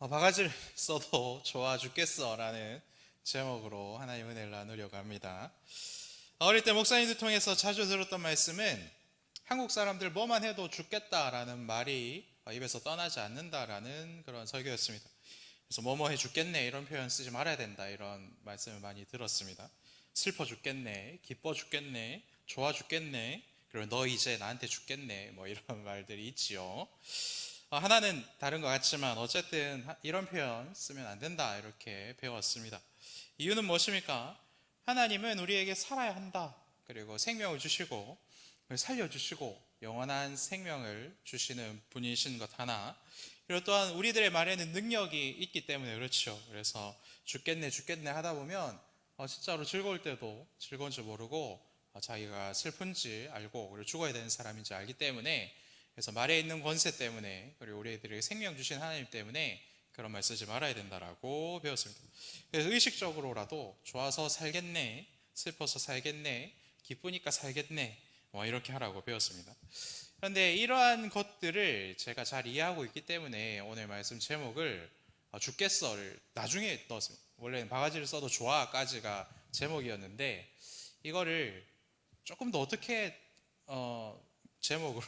바가지를 써도 좋아 죽겠어 라는 제목으로 하나님 은혜를 나누려고 합니다. 어릴 때 목사님들 통해서 자주 들었던 말씀은 한국 사람들 뭐만 해도 죽겠다라는 말이 입에서 떠나지 않는다라는 그런 설교였습니다. 그래서 뭐뭐 해 죽겠네 이런 표현 쓰지 말아야 된다 이런 말씀을 많이 들었습니다. 슬퍼 죽겠네, 기뻐 죽겠네, 좋아 죽겠네, 그리고 너 이제 나한테 죽겠네 뭐 이런 말들이 있지요. 하나는 다른 것 같지만 어쨌든 이런 표현 쓰면 안 된다 이렇게 배웠습니다. 이유는 무엇입니까? 하나님은 우리에게 살아야 한다. 그리고 생명을 주시고 살려주시고 영원한 생명을 주시는 분이신 것 하나, 그리고 또한 우리들의 말에는 능력이 있기 때문에 그렇죠. 그래서 죽겠네 죽겠네 하다 보면 진짜로 즐거울 때도 즐거운 줄 모르고 자기가 슬픈지 알고 그리고 죽어야 되는 사람인지 알기 때문에, 그래서 말에 있는 권세 때문에 그리고 우리들에게 생명 주신 하나님 때문에 그런 말 쓰지 말아야 된다라고 배웠습니다. 그래서 의식적으로라도 좋아서 살겠네, 슬퍼서 살겠네, 기쁘니까 살겠네 뭐 이렇게 하라고 배웠습니다. 그런데 이러한 것들을 제가 잘 이해하고 있기 때문에 오늘 말씀 제목을 죽겠어를 나중에 넣었습니다. 원래는 바가지를 써도 좋아까지가 제목이었는데 이거를 조금 더 어떻게 제목으로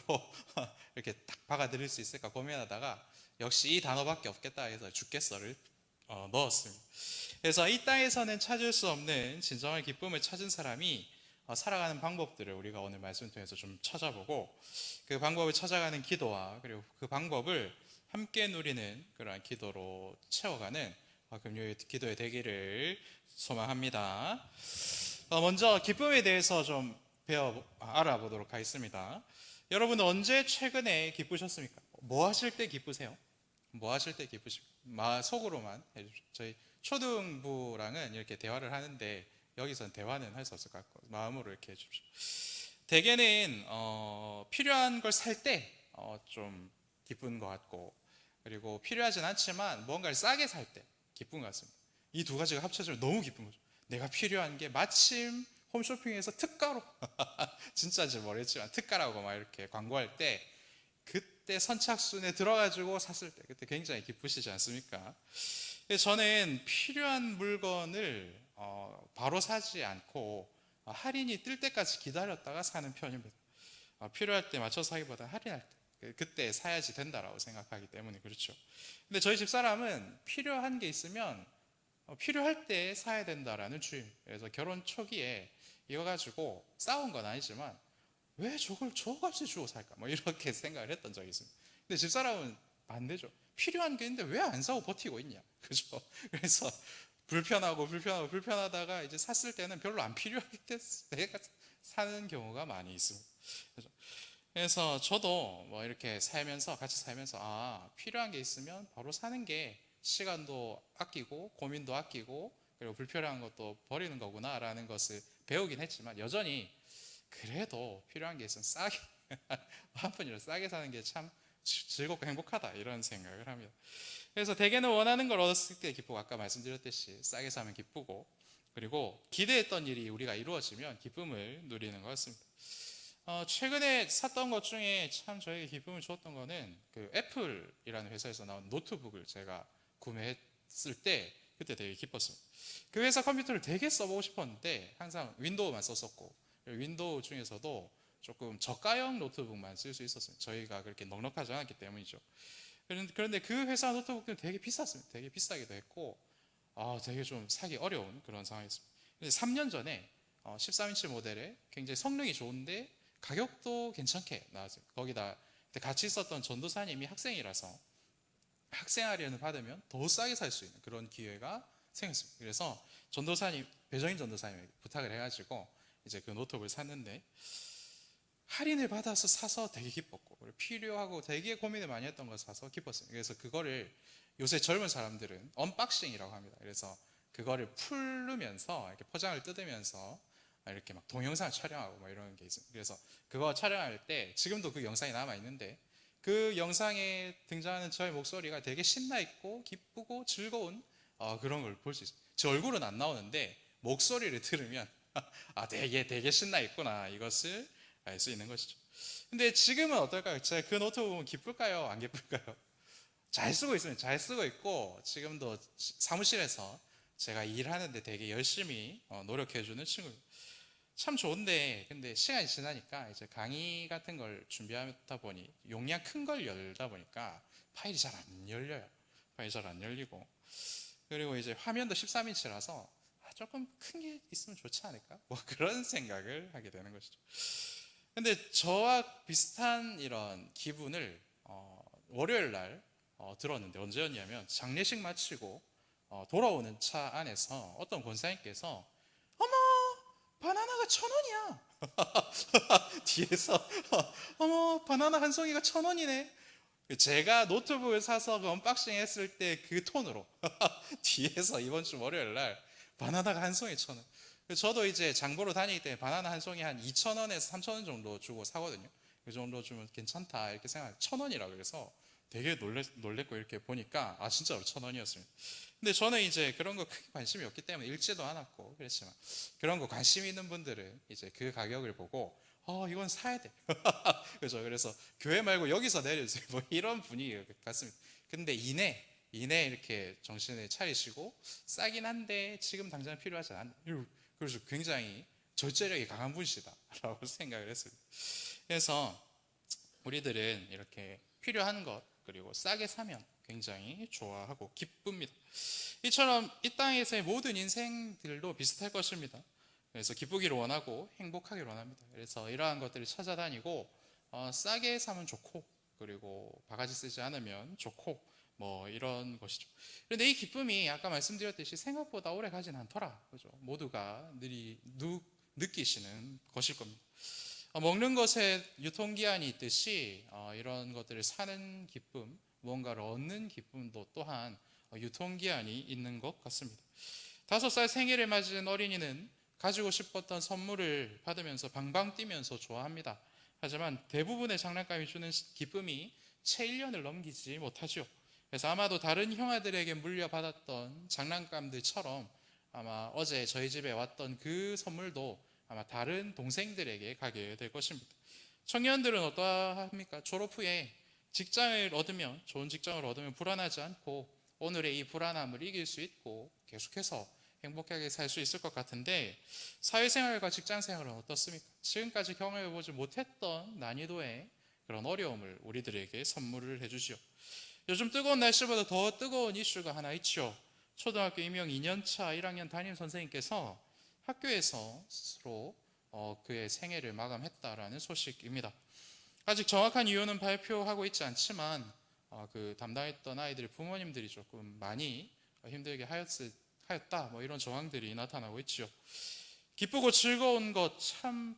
이렇게 딱 박아드릴 수 있을까 고민하다가 역시 이 단어밖에 없겠다 해서 죽겠어를 넣었습니다. 그래서 이 땅에서는 찾을 수 없는 진정한 기쁨을 찾은 사람이 살아가는 방법들을 우리가 오늘 말씀 통해서 좀 찾아보고, 그 방법을 찾아가는 기도와 그리고 그 방법을 함께 누리는 그러한 기도로 채워가는 금요일 기도의 되기를 소망합니다. 먼저 기쁨에 대해서 좀 알아보도록 하겠습니다. 여러분 언제 최근에 기쁘셨습니까? 뭐 하실 때 기쁘세요? 뭐 하실 때 기쁘십니까? 속으로만 해주십시오. 저희 초등부랑은 이렇게 대화를 하는데 여기서는 대화는 할 수 없을 것 같고 마음으로 이렇게 해주십시오. 대개는 필요한 걸 살 때 좀 기쁜 것 같고, 그리고 필요하진 않지만 뭔가를 싸게 살 때 기쁜 것 같습니다. 이 두 가지가 합쳐지면 너무 기쁜 거죠. 내가 필요한 게 마침 홈쇼핑에서 특가로 진짜인지 모르겠지만 특가라고 막 이렇게 광고할 때 그때 선착순에 들어가지고 샀을 때 그때 굉장히 기쁘시지 않습니까? 저는 필요한 물건을 바로 사지 않고 할인이 뜰 때까지 기다렸다가 사는 편입니다. 필요할 때 맞춰서 사기보다 할인할 때 그때 사야지 된다라고 생각하기 때문에 그렇죠. 근데 저희 집사람은 필요한 게 있으면 필요할 때 사야 된다라는 주의입니다. 그래서 결혼 초기에 이거 가지고 싸운 건 아니지만 왜 저걸 저 값에 주고 살까 뭐 이렇게 생각을 했던 적이 있습니다. 근데 집사람은 반대죠. 필요한 게 있는데 왜 안 사고 버티고 있냐, 그죠? 그래서 불편하다가 이제 샀을 때는 별로 안 필요하게 돼서 내가 사는 경우가 많이 있습니다. 그래서 저도 뭐 이렇게 같이 살면서 필요한 게 있으면 바로 사는 게 시간도 아끼고 고민도 아끼고 그리고 불필요한 것도 버리는 거구나라는 것을 배우긴 했지만, 여전히 그래도 필요한 게 있으면 싸게 한 푼이라도 싸게 사는 게 참 즐겁고 행복하다 이런 생각을 합니다. 그래서 대개는 원하는 걸 얻었을 때 기쁘고, 아까 말씀드렸듯이 싸게 사면 기쁘고, 그리고 기대했던 일이 우리가 이루어지면 기쁨을 누리는 것 같습니다. 최근에 샀던 것 중에 참 저에게 기쁨을 주었던 거는 그 애플이라는 회사에서 나온 노트북을 제가 구매했을 때 그때 되게 기뻤습니다. 그 회사 컴퓨터를 되게 써보고 싶었는데 항상 윈도우만 썼었고, 윈도우 중에서도 조금 저가형 노트북만 쓸 수 있었어요. 저희가 그렇게 넉넉하지 않았기 때문이죠. 그런데 그 회사 노트북들은 되게 비쌌습니다. 되게 비싸기도 했고 되게 좀 사기 어려운 그런 상황이었습니다. 3년 전에 13인치 모델에 굉장히 성능이 좋은데 가격도 괜찮게 나왔어요. 거기다 같이 있었던 전도사님이 학생이라서 학생 할인을 받으면 더 싸게 살 수 있는 그런 기회가 생겼습니다. 그래서 배정인 전도사님에게 부탁을 해가지고 이제 그 노트북을 샀는데 할인을 받아서 사서 되게 기뻤고, 필요하고 되게 고민을 많이 했던 걸 사서 기뻤어요. 그래서 그거를 요새 젊은 사람들은 언박싱이라고 합니다. 그래서 그거를 풀면서 이렇게 포장을 뜯으면서 이렇게 막 동영상을 촬영하고 뭐 이런 게 있어요. 그래서 그거 촬영할 때 지금도 그 영상이 남아 있는데 그 영상에 등장하는 저의 목소리가 되게 신나 있고 기쁘고 즐거운 그런 걸 볼 수 있어요. 제 얼굴은 안 나오는데 목소리를 들으면 되게 신나 있구나 이것을 알 수 있는 것이죠. 근데 지금은 어떨까요? 제가 그 노트북 보면 기쁠까요? 안 기쁠까요? 잘 쓰고 있습니다. 잘 쓰고 있고 지금도 사무실에서 제가 일하는데 되게 열심히 노력해주는 친구입니다. 참 좋은데 근데 시간이 지나니까 이제 강의 같은 걸 준비하다 보니 용량 큰 걸 열다 보니까 파일이 잘 안 열려요. 파일이 잘 안 열리고 그리고 이제 화면도 13인치라서 조금 큰 게 있으면 좋지 않을까? 뭐 그런 생각을 하게 되는 것이죠. 근데 저와 비슷한 이런 기분을 월요일 날 들었는데 언제였냐면 장례식 마치고 돌아오는 차 안에서 어떤 권사님께서 어머 바나나가 1,000원이야 뒤에서 어머 바나나 한 송이가 1,000원이네. 제가 노트북을 사서 그 언박싱 했을 때 그 톤으로 뒤에서 이번 주 월요일 날 바나나가 한 송이 1,000원. 저도 이제 장보러 다니기 때문에 바나나 한 송이 한 2,000원에서 3,000원 정도 주고 사거든요. 그 정도 주면 괜찮다 이렇게 생각해요. 1,000원이라 그래서 되게 놀랬고 이렇게 보니까 진짜 1,000원이었습니다. 근데 저는 이제 그런 거 크게 관심이 없기 때문에 읽지도 않았고 그랬지만 그런 거 관심 있는 분들은 이제 그 가격을 보고 이건 사야 돼. 그죠? 그래서 교회 말고 여기서 내려주세요. 뭐 이런 분위기 같습니다. 근데 이내 이렇게 정신을 차리시고 싸긴 한데 지금 당장 필요하지 않다. 그래서 굉장히 절제력이 강한 분이시다라고 생각을 했습니다. 그래서 우리들은 이렇게 필요한 것 그리고 싸게 사면 굉장히 좋아하고 기쁩니다. 이처럼 이 땅에서의 모든 인생들도 비슷할 것입니다. 그래서 기쁘기를 원하고 행복하기를 원합니다. 그래서 이러한 것들을 찾아다니고 싸게 사면 좋고 그리고 바가지 쓰지 않으면 좋고 뭐 이런 것이죠. 그런데 이 기쁨이 아까 말씀드렸듯이 생각보다 오래 가진 않더라. 그죠? 모두가 느끼시는 것일 겁니다. 먹는 것에 유통기한이 있듯이 이런 것들을 사는 기쁨, 무언가를 얻는 기쁨도 또한 유통기한이 있는 것 같습니다. 5살 생일을 맞은 어린이는 가지고 싶었던 선물을 받으면서 방방 뛰면서 좋아합니다. 하지만 대부분의 장난감이 주는 기쁨이 채 1년을 넘기지 못하죠. 그래서 아마도 다른 형아들에게 물려받았던 장난감들처럼 아마 어제 저희 집에 왔던 그 선물도 아마 다른 동생들에게 가게 될 것입니다. 청년들은 어떠합니까? 졸업 후에 직장을 얻으면 좋은 직장을 얻으면 불안하지 않고 오늘의 이 불안함을 이길 수 있고 계속해서 행복하게 살 수 있을 것 같은데 사회생활과 직장생활은 어떻습니까? 지금까지 경험해보지 못했던 난이도의 그런 어려움을 우리들에게 선물을 해주지요. 요즘 뜨거운 날씨보다 더 뜨거운 이슈가 하나 있죠. 초등학교 임용 2년차 1학년 담임 선생님께서 학교에서 스스로 그의 생애를 마감했다라는 소식입니다. 아직 정확한 이유는 발표하고 있지 않지만 그 담당했던 아이들의 부모님들이 조금 많이 힘들게 하였다 뭐 이런 정황들이 나타나고 있죠. 기쁘고 즐거운 것 참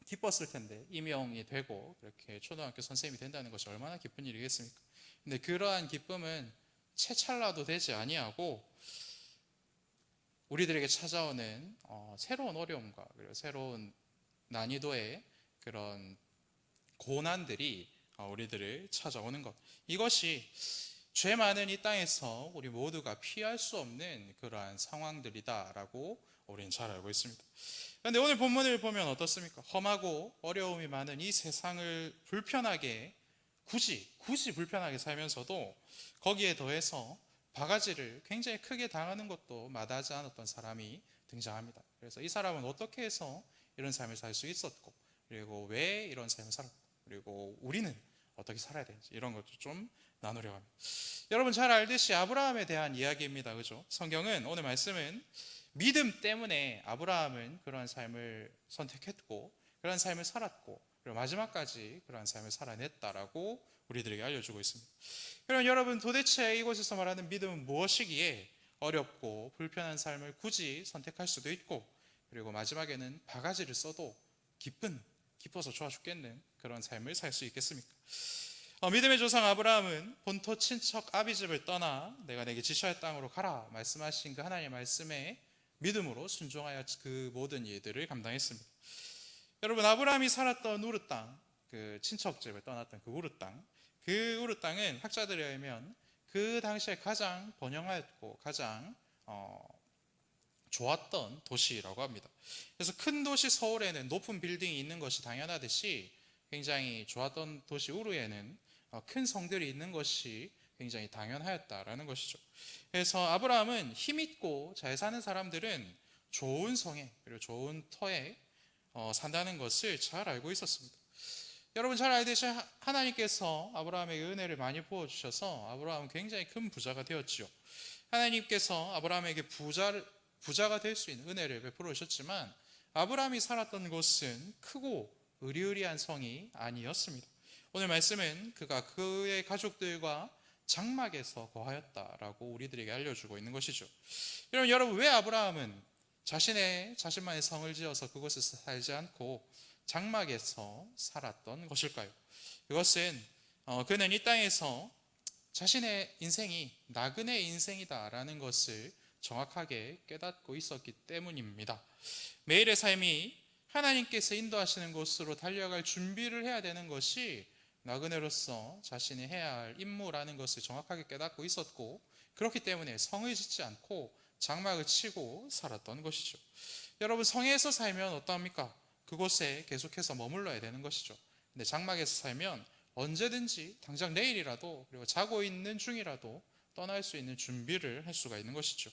기뻤을 텐데 임용이 되고 그렇게 초등학교 선생님이 된다는 것이 얼마나 기쁜 일이겠습니까? 근데 그러한 기쁨은 채찰나도 되지 아니하고 우리들에게 찾아오는 새로운 어려움과 그리고 새로운 난이도의 그런 고난들이 우리들을 찾아오는 것, 이것이 죄 많은 이 땅에서 우리 모두가 피할 수 없는 그러한 상황들이다라고 우리는 잘 알고 있습니다. 그런데 오늘 본문을 보면 어떻습니까? 험하고 어려움이 많은 이 세상을 불편하게 굳이 불편하게 살면서도 거기에 더해서 바가지를 굉장히 크게 당하는 것도 마다하지 않았던 사람이 등장합니다. 그래서 이 사람은 어떻게 해서 이런 삶을 살 수 있었고 그리고 왜 이런 삶을 살았고 그리고 우리는 어떻게 살아야 되는지 이런 것도 좀 나누려고 합니다. 여러분 잘 알듯이 아브라함에 대한 이야기입니다. 그죠? 성경은 오늘 말씀은 믿음 때문에 아브라함은 그러한 삶을 선택했고 그러한 삶을 살았고 그리고 마지막까지 그러한 삶을 살아냈다라고 우리들에게 알려주고 있습니다. 그럼 여러분 도대체 이곳에서 말하는 믿음은 무엇이기에 어렵고 불편한 삶을 굳이 선택할 수도 있고 그리고 마지막에는 바가지를 써도 기뻐서 좋아 죽겠는 그런 삶을 살 수 있겠습니까? 믿음의 조상 아브라함은 본토 친척 아비집을 떠나 내가 내게 지시할 땅으로 가라 말씀하신 그 하나님의 말씀에 믿음으로 순종하여 그 모든 일들을 감당했습니다. 여러분 아브라함이 살았던 우르 땅, 그 친척집을 떠났던 그 우르 땅은 학자들에 의하면 그 당시에 가장 번영하였고 가장 좋았던 도시라고 합니다. 그래서 큰 도시 서울에는 높은 빌딩이 있는 것이 당연하듯이 굉장히 좋았던 도시 우르에는 큰 성들이 있는 것이 굉장히 당연하였다라는 것이죠. 그래서 아브라함은 힘있고 잘 사는 사람들은 좋은 성에 그리고 좋은 터에 산다는 것을 잘 알고 있었습니다. 여러분 잘 알듯이 하나님께서 아브라함에게 은혜를 많이 부어주셔서 아브라함은 굉장히 큰 부자가 되었지요. 하나님께서 아브라함에게 부자가 될 수 있는 은혜를 베풀어 주셨지만 아브라함이 살았던 곳은 크고 으리으리한 성이 아니었습니다. 오늘 말씀은 그가 그의 가족들과 장막에서 거하였다라고 우리들에게 알려주고 있는 것이죠. 여러분 왜 아브라함은 자신만의 성을 지어서 그곳에서 살지 않고 장막에서 살았던 것일까요? 그것은 그는 이 땅에서 자신의 인생이 나그네 인생이다라는 것을 정확하게 깨닫고 있었기 때문입니다. 매일의 삶이 하나님께서 인도하시는 곳으로 달려갈 준비를 해야 되는 것이 나그네로서 자신이 해야 할 임무라는 것을 정확하게 깨닫고 있었고, 그렇기 때문에 성을 짓지 않고 장막을 치고 살았던 것이죠. 여러분 성에서 살면 어떠합니까? 그곳에 계속해서 머물러야 되는 것이죠. 근데 장막에서 살면 언제든지 당장 내일이라도 그리고 자고 있는 중이라도 떠날 수 있는 준비를 할 수가 있는 것이죠.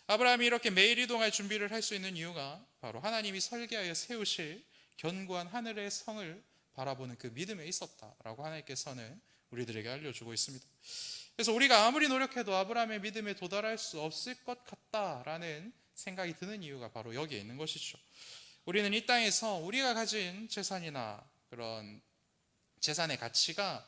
아브라함이 이렇게 매일 이동할 준비를 할 수 있는 이유가 바로 하나님이 설계하여 세우실 견고한 하늘의 성을 바라보는 그 믿음에 있었다라고 하나님께서는 우리들에게 알려주고 있습니다. 그래서 우리가 아무리 노력해도 아브라함의 믿음에 도달할 수 없을 것 같다라는 생각이 드는 이유가 바로 여기에 있는 것이죠. 우리는 이 땅에서 우리가 가진 재산이나 그런 재산의 가치가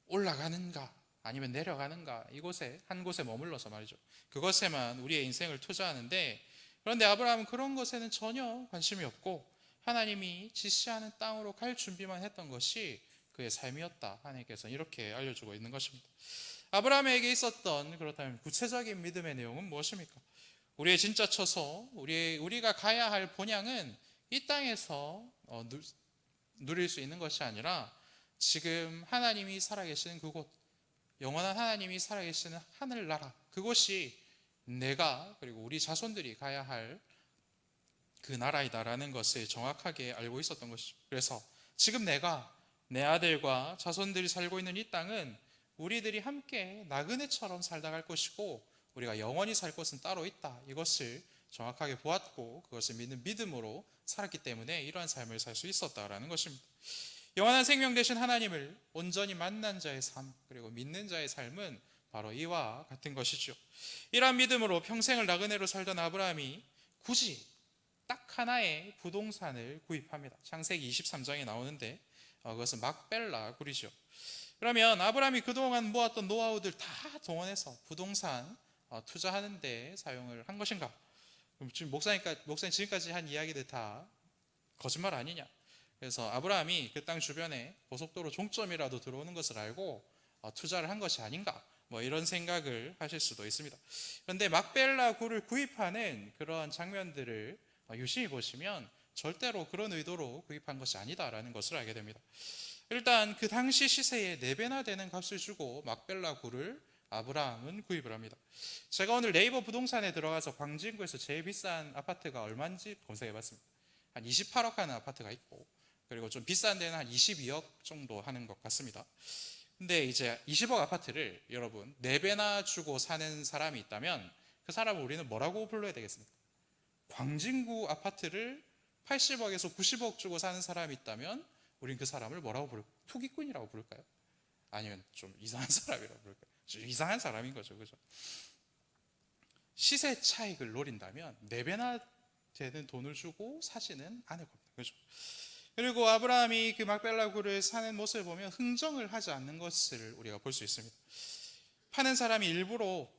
올라가는가 아니면 내려가는가, 이곳에 한 곳에 머물러서 말이죠. 그것에만 우리의 인생을 투자하는데, 그런데 아브라함은 그런 것에는 전혀 관심이 없고 하나님이 지시하는 땅으로 갈 준비만 했던 것이 그의 삶이었다. 하나님께서 이렇게 알려주고 있는 것입니다. 아브라함에게 있었던 그렇다면 구체적인 믿음의 내용은 무엇입니까? 우리의 진짜 처소, 우리가 가야 할 본향은 이 땅에서 누릴 수 있는 것이 아니라 지금 하나님이 살아계시는 그곳, 영원한 하나님이 살아계시는 하늘나라, 그곳이 내가 그리고 우리 자손들이 가야 할 그 나라이다라는 것을 정확하게 알고 있었던 것이죠. 그래서 지금 내가 내 아들과 자손들이 살고 있는 이 땅은 우리들이 함께 나그네처럼 살다 갈 것이고 우리가 영원히 살 곳은 따로 있다, 이것을 정확하게 보았고 그것을 믿는 믿음으로 살았기 때문에 이러한 삶을 살 수 있었다라는 것입니다. 영원한 생명 되신 하나님을 온전히 만난 자의 삶, 그리고 믿는 자의 삶은 바로 이와 같은 것이죠. 이러한 믿음으로 평생을 나그네로 살던 아브라함이 굳이 딱 하나의 부동산을 구입합니다. 창세기 23장에 나오는데 그것은 막벨라 굴이죠. 그러면 아브라함이 그동안 모았던 노하우들 다 동원해서 부동산 투자하는 데 사용을 한 것인가? 그럼 지금 목사님 지금까지 한 이야기들 다 거짓말 아니냐? 그래서 아브라함이 그 땅 주변에 고속도로 종점이라도 들어오는 것을 알고 투자를 한 것이 아닌가? 이런 생각을 하실 수도 있습니다. 그런데 막벨라 굴을 구입하는 그러한 장면들을 유심히 보시면 절대로 그런 의도로 구입한 것이 아니다라는 것을 알게 됩니다. 일단 그 당시 시세의 4배나 되는 값을 주고 막벨라 굴을 아브라함은 구입을 합니다. 제가 오늘 네이버 부동산에 들어가서 광진구에서 제일 비싼 아파트가 얼마인지 검색해봤습니다. 한 28억 하는 아파트가 있고, 그리고 좀 비싼 데는 한 22억 정도 하는 것 같습니다. 근데 이제 20억 아파트를 여러분 4배나 주고 사는 사람이 있다면 그 사람을 우리는 뭐라고 불러야 되겠습니까? 광진구 아파트를 80억에서 90억 주고 사는 사람이 있다면 우린 그 사람을 뭐라고 부를까요? 투기꾼이라고 부를까요? 아니면 좀 이상한 사람이라고 부를까요? 좀 이상한 사람인 거죠, 그죠? 시세 차익을 노린다면 4배나 되는 돈을 주고 사지는 않을 겁니다, 그죠? 그리고 아브라함이 그 막벨라 굴을 사는 모습을 보면 흥정을 하지 않는 것을 우리가 볼 수 있습니다. 파는 사람이 일부러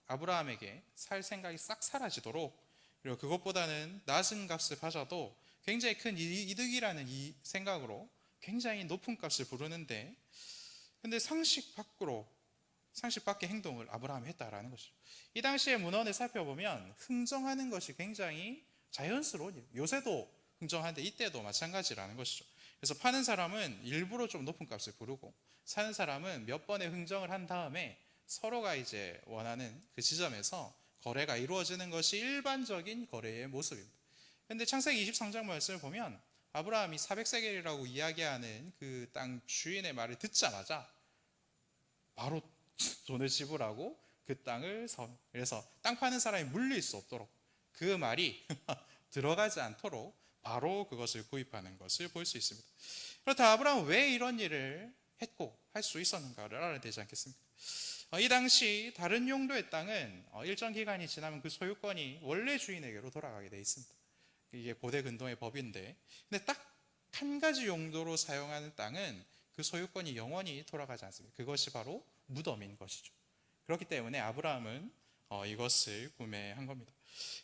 아브라함에게 살 생각이 싹 사라지도록, 그리고 그것보다는 낮은 값을 받아도 굉장히 큰 이득이라는 이 생각으로 굉장히 높은 값을 부르는데, 근데 상식 밖의 행동을 아브라함이 했다라는 것이죠. 이 당시의 문헌을 살펴보면 흥정하는 것이 굉장히 자연스러운 일, 요새도 흥정하는데 이때도 마찬가지라는 것이죠. 그래서 파는 사람은 일부러 좀 높은 값을 부르고 사는 사람은 몇 번의 흥정을 한 다음에 서로가 이제 원하는 그 지점에서 거래가 이루어지는 것이 일반적인 거래의 모습입니다. 그런데 창세기 23장 말씀을 보면 아브라함이 400세겔이라고 이야기하는 그 땅 주인의 말을 듣자마자 바로 돈을 지불하고 그 땅을 그래서 땅 파는 사람이 물릴 수 없도록 그 말이 들어가지 않도록 바로 그것을 구입하는 것을 볼 수 있습니다. 그렇다 아브라함은 왜 이런 일을 했고 할 수 있었는가를 알아야 되지 않겠습니까? 이 당시 다른 용도의 땅은 일정 기간이 지나면 그 소유권이 원래 주인에게로 돌아가게 돼 있습니다. 이게 고대 근동의 법인데, 근데 딱 한 가지 용도로 사용하는 땅은 그 소유권이 영원히 돌아가지 않습니다. 그것이 바로 무덤인 것이죠. 그렇기 때문에 아브라함은 이것을 구매한 겁니다.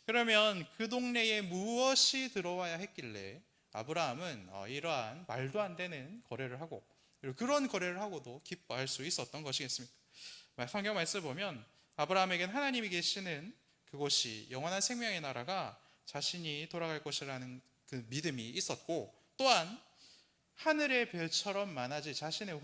그러면 그 동네에 무엇이 들어와야 했길래 아브라함은 이러한 말도 안 되는 거래를 하고, 그리고 그런 거래를 하고도 기뻐할 수 있었던 것이겠습니까? 성경 말씀 보면 아브라함에겐 하나님이 계시는 그곳이 영원한 생명의 나라가 자신이 돌아갈 것이라는 그 믿음이 있었고, 또한 하늘의 별처럼 많아질 자신의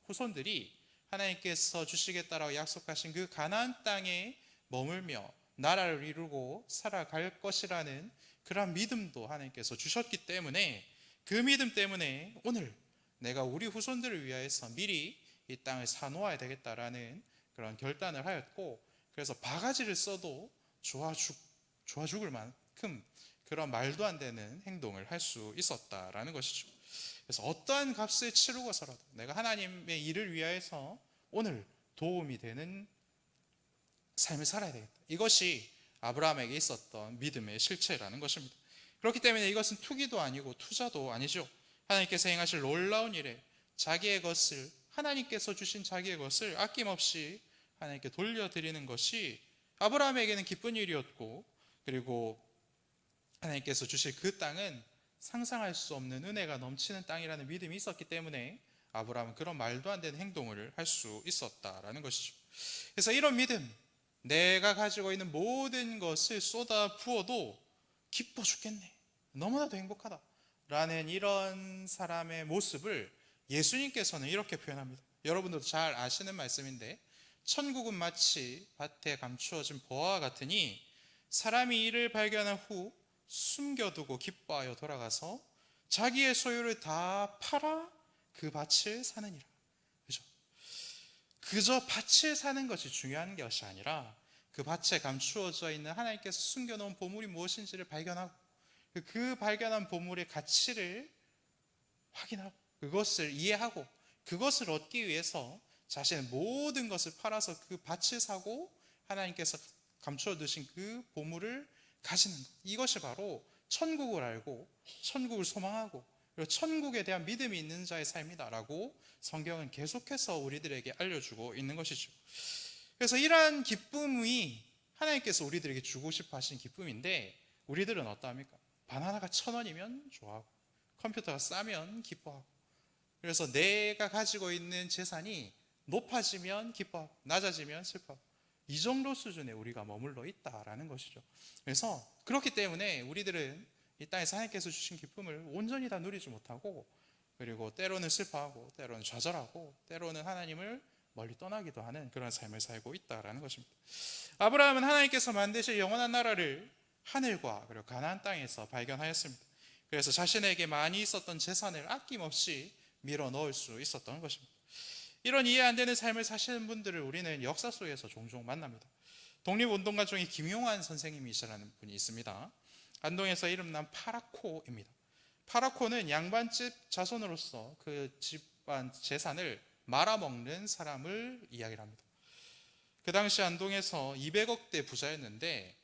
후손들이 하나님께서 주시겠다라고 약속하신 그 가나안 땅에 머물며 나라를 이루고 살아갈 것이라는 그런 믿음도 하나님께서 주셨기 때문에, 그 믿음 때문에 오늘 내가 우리 후손들을 위하여서 미리 이 땅을 사놓아야 되겠다라는 그런 결단을 하였고, 그래서 바가지를 써도 좋아 죽을 만큼 그런 말도 안 되는 행동을 할 수 있었다라는 것이죠. 그래서 어떠한 값을 치르고서라도 내가 하나님의 일을 위하여서 오늘 도움이 되는 삶을 살아야 되겠다. 이것이 아브라함에게 있었던 믿음의 실체라는 것입니다. 그렇기 때문에 이것은 투기도 아니고 투자도 아니죠. 하나님께서 행하실 놀라운 일에 자기의 것을, 하나님께서 주신 자기의 것을 아낌없이 하나님께 돌려드리는 것이 아브라함에게는 기쁜 일이었고, 그리고 하나님께서 주실 그 땅은 상상할 수 없는 은혜가 넘치는 땅이라는 믿음이 있었기 때문에 아브라함은 그런 말도 안 되는 행동을 할 수 있었다라는 것이죠. 그래서 이런 믿음, 내가 가지고 있는 모든 것을 쏟아 부어도 기뻐 죽겠네, 너무나도 행복하다 라는 이런 사람의 모습을 예수님께서는 이렇게 표현합니다. 여러분들도 잘 아시는 말씀인데, 천국은 마치 밭에 감추어진 보화와 같으니 사람이 이를 발견한 후 숨겨두고 기뻐하여 돌아가서 자기의 소유를 다 팔아 그 밭을 사느니라. 그죠? 그저 밭을 사는 것이 중요한 것이 아니라 그 밭에 감추어져 있는 하나님께서 숨겨놓은 보물이 무엇인지를 발견하고, 그 발견한 보물의 가치를 확인하고 그것을 이해하고 그것을 얻기 위해서 자신의 모든 것을 팔아서 그 밭을 사고 하나님께서 감추어 두신 그 보물을 가지는 것, 이것이 바로 천국을 알고 천국을 소망하고 그리고 천국에 대한 믿음이 있는 자의 삶이다라고 성경은 계속해서 우리들에게 알려주고 있는 것이죠. 그래서 이러한 기쁨이 하나님께서 우리들에게 주고 싶어 하신 기쁨인데, 우리들은 어떠합니까? 바나나가 1,000원이면 좋아하고 컴퓨터가 싸면 기뻐하고, 그래서 내가 가지고 있는 재산이 높아지면 기뻐하고 낮아지면 슬퍼하고, 이 정도 수준에 우리가 머물러 있다라는 것이죠. 그래서 그렇기 때문에 우리들은 이 땅에서 하나님께서 주신 기쁨을 온전히 다 누리지 못하고, 그리고 때로는 슬퍼하고 때로는 좌절하고 때로는 하나님을 멀리 떠나기도 하는 그런 삶을 살고 있다라는 것입니다. 아브라함은 하나님께서 만드실 영원한 나라를 하늘과 그리고 가나안 땅에서 발견하였습니다. 그래서 자신에게 많이 있었던 재산을 아낌없이 밀어 넣을 수 있었던 것입니다. 이런 이해 안 되는 삶을 사시는 분들을 우리는 역사 속에서 종종 만납니다. 독립운동가 중에 김용환 선생님이시라는 분이 있습니다. 안동에서 이름난 파라코입니다. 파라코는 양반집 자손으로서 그 집안 재산을 말아먹는 사람을 이야기를 합니다. 그 당시 안동에서 200억대 부자였는데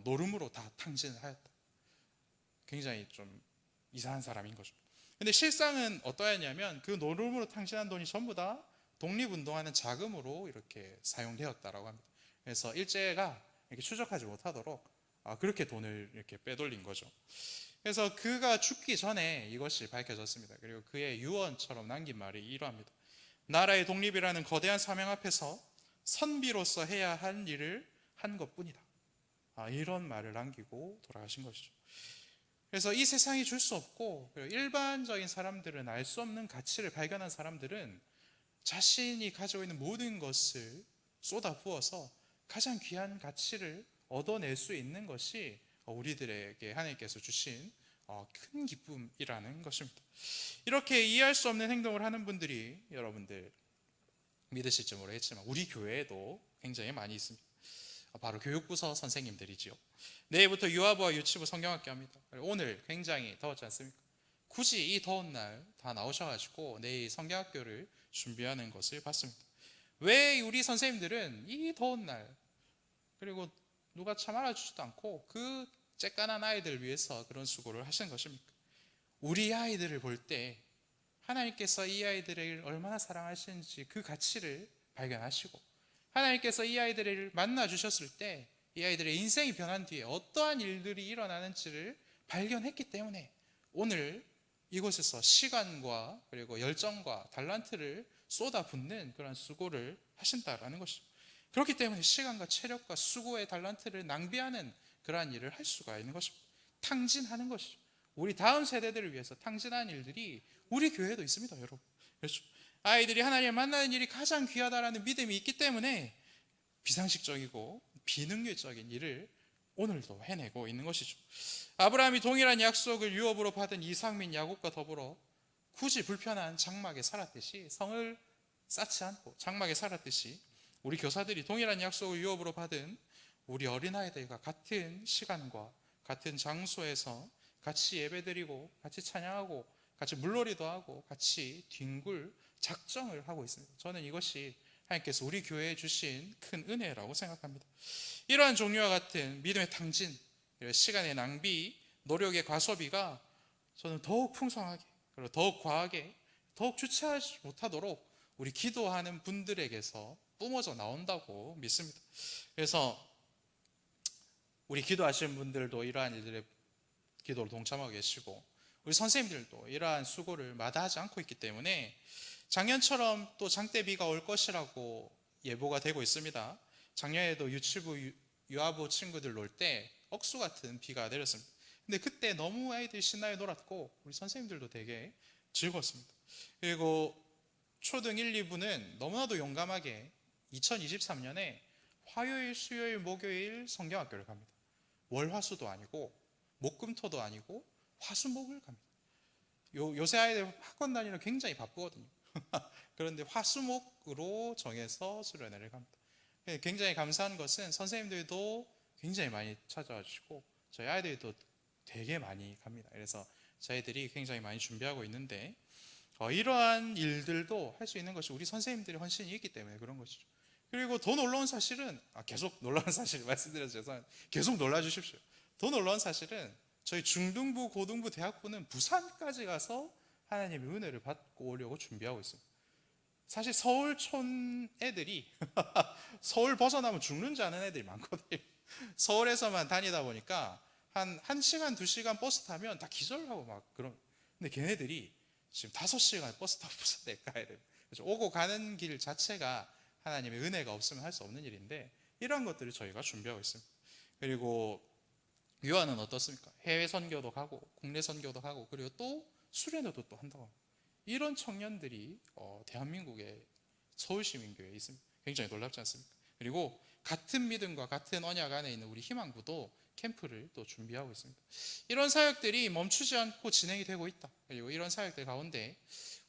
노름으로 다 탕진을 하였다. 굉장히 좀 이상한 사람인 거죠. 근데 실상은 어떠했냐면 그 노름으로 탕진한 돈이 전부 다 독립운동하는 자금으로 이렇게 사용되었다라고 합니다. 그래서 일제가 이렇게 추적하지 못하도록 그렇게 돈을 이렇게 빼돌린 거죠. 그래서 그가 죽기 전에 이것이 밝혀졌습니다. 그리고 그의 유언처럼 남긴 말이 이러합니다. 나라의 독립이라는 거대한 사명 앞에서 선비로서 해야 할 일을 한 것뿐이다. 이런 말을 남기고 돌아가신 것이죠. 그래서 이 세상이 줄 수 없고 일반적인 사람들은 알 수 없는 가치를 발견한 사람들은 자신이 가지고 있는 모든 것을 쏟아부어서 가장 귀한 가치를 얻어낼 수 있는 것이 우리들에게 하나님께서 주신 큰 기쁨이라는 것입니다. 이렇게 이해할 수 없는 행동을 하는 분들이 여러분들 믿으실지 모르겠지만 우리 교회에도 굉장히 많이 있습니다. 바로 교육부서 선생님들이지요. 내일부터 유아부와 유치부 성경학교 합니다. 오늘 굉장히 더웠지 않습니까? 굳이 이 더운 날 다 나오셔가지고 내일 성경학교를 준비하는 것을 봤습니다. 왜 우리 선생님들은 이 더운 날, 그리고 누가 참 알아주지도 않고 그 쬐깐한 아이들을 위해서 그런 수고를 하시는 것입니까? 우리 아이들을 볼 때 하나님께서 이 아이들을 얼마나 사랑하시는지 그 가치를 발견하시고, 하나님께서 이 아이들을 만나 주셨을 때 이 아이들의 인생이 변한 뒤에 어떠한 일들이 일어나는지를 발견했기 때문에 오늘 이곳에서 시간과 그리고 열정과 달란트를 쏟아붓는 그런 수고를 하신다라는 것이죠. 그렇기 때문에 시간과 체력과 수고의 달란트를 낭비하는 그러한 일을 할 수가 있는 것입니다. 탕진하는 것이죠. 우리 다음 세대들을 위해서 탕진하는 일들이 우리 교회에도 있습니다, 여러분. 그렇죠? 아이들이 하나님을 만나는 일이 가장 귀하다라는 믿음이 있기 때문에 비상식적이고 비능률적인 일을 오늘도 해내고 있는 것이죠. 아브라함이 동일한 약속을 유업으로 받은 이삭 및 야곱과 더불어 굳이 불편한 장막에 살았듯이, 성을 쌓지 않고 장막에 살았듯이 우리 교사들이 동일한 약속을 유업으로 받은 우리 어린아이들과 같은 시간과 같은 장소에서 같이 예배드리고 같이 찬양하고 같이 물놀이도 하고 같이 뒹굴 작정을 하고 있습니다. 저는 이것이 하나님께서 우리 교회에 주신 큰 은혜라고 생각합니다. 이러한 종류와 같은 믿음의 탕진, 시간의 낭비, 노력의 과소비가 저는 더욱 풍성하게, 그리고 더욱 과하게, 더욱 주체하지 못하도록 우리 기도하는 분들에게서 뿜어져 나온다고 믿습니다. 그래서 우리 기도하시는 분들도 이러한 일들의 기도를 동참하고 계시고, 우리 선생님들도 이러한 수고를 마다하지 않고 있기 때문에 작년처럼 또 장대비가 올 것이라고 예보가 되고 있습니다. 작년에도 유치부 유아부 친구들 놀 때 억수 같은 비가 내렸습니다. 근데 그때 너무 아이들이 신나게 놀았고 우리 선생님들도 되게 즐거웠습니다. 그리고 초등 1, 2부는 너무나도 용감하게 2023년에 화요일, 수요일, 목요일 성경학교를 갑니다. 월화수도 아니고 목금토도 아니고 화수목을 갑니다. 요새 아이들 학원 다니는 굉장히 바쁘거든요. 그런데 화수목으로 정해서 수련회를 갑니다. 굉장히 감사한 것은 선생님들도 굉장히 많이 찾아와 주시고 저희 아이들도 되게 많이 갑니다. 그래서 저희들이 굉장히 많이 준비하고 있는데 이러한 일들도 할 수 있는 것이 우리 선생님들의 헌신이 있기 때문에 그런 것이죠. 그리고 더 놀라운 사실은 계속 놀라운 사실 말씀드려서 죄송합니다. 계속 놀라주십시오. 더 놀라운 사실은 저희 중등부, 고등부, 대학부는 부산까지 가서 하나님의 은혜를 받고 오려고 준비하고 있습니다. 사실 서울촌 애들이 서울 벗어나면 죽는 줄 아는 애들이 많거든요. 서울에서만 다니다 보니까 한 1시간, 2시간 버스 타면 다 기절하고 막 그런. 근데 걔네들이 지금 5시간 버스 타고 부산에 가야 돼요. 그래서 오고 가는 길 자체가 하나님의 은혜가 없으면 할 수 없는 일인데 이런 것들을 저희가 준비하고 있습니다. 그리고 유아는 어떻습니까? 해외 선교도 가고 국내 선교도 가고 그리고 또 수련회도 또 한다고 합니다. 이런 청년들이 대한민국의 서울시민교회에 있습니다. 굉장히 놀랍지 않습니까? 그리고 같은 믿음과 같은 언약 안에 있는 우리 희망부도 캠프를 또 준비하고 있습니다. 이런 사역들이 멈추지 않고 진행이 되고 있다. 그리고 이런 사역들 가운데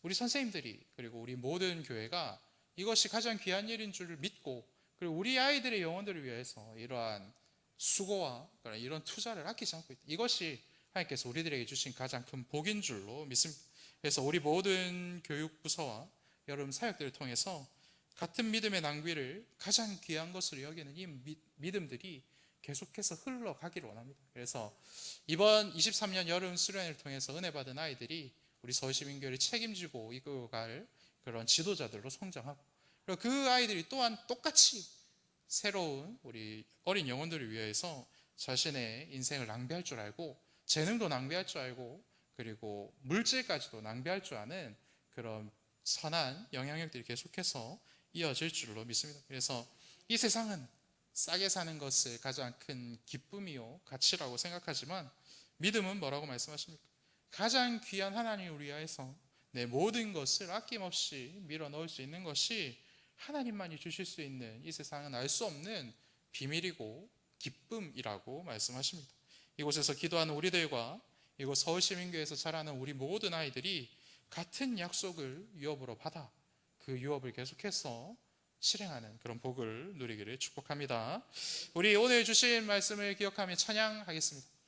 우리 선생님들이 그리고 우리 모든 교회가 이것이 가장 귀한 일인 줄 믿고 그리고 우리 아이들의 영혼들을 위해서 이러한 수고와 이런 투자를 아끼지 않고 있다. 이것이 하나님께서 우리들에게 주신 가장 큰 복인 줄로 믿습니다. 그래서 우리 모든 교육부서와 여러분 사역들을 통해서 같은 믿음의 낭비를 가장 귀한 것으로 여기는 이 믿음들이 계속해서 흘러가기를 원합니다. 그래서 이번 23년 여름 수련회를 통해서 은혜 받은 아이들이 우리 서울시민교회를 책임지고 이끌어갈 그런 지도자들로 성장하고 그리고 그 아이들이 또한 똑같이 새로운 우리 어린 영혼들을 위해서 자신의 인생을 낭비할 줄 알고 재능도 낭비할 줄 알고 그리고 물질까지도 낭비할 줄 아는 그런 선한 영향력들이 계속해서 이어질 줄로 믿습니다. 그래서 이 세상은 싸게 사는 것을 가장 큰 기쁨이요 가치라고 생각하지만 믿음은 뭐라고 말씀하십니까? 가장 귀한 하나님을 위하여서 내 모든 것을 아낌없이 밀어넣을 수 있는 것이 하나님만이 주실 수 있는 이 세상은 알 수 없는 비밀이고 기쁨이라고 말씀하십니다. 이곳에서 기도하는 우리들과 이곳 서울시민교회에서 자라는 우리 모든 아이들이 같은 약속을 유업으로 받아 그 유업을 계속해서 실행하는 그런 복을 누리기를 축복합니다. 우리 오늘 주신 말씀을 기억하며 찬양하겠습니다.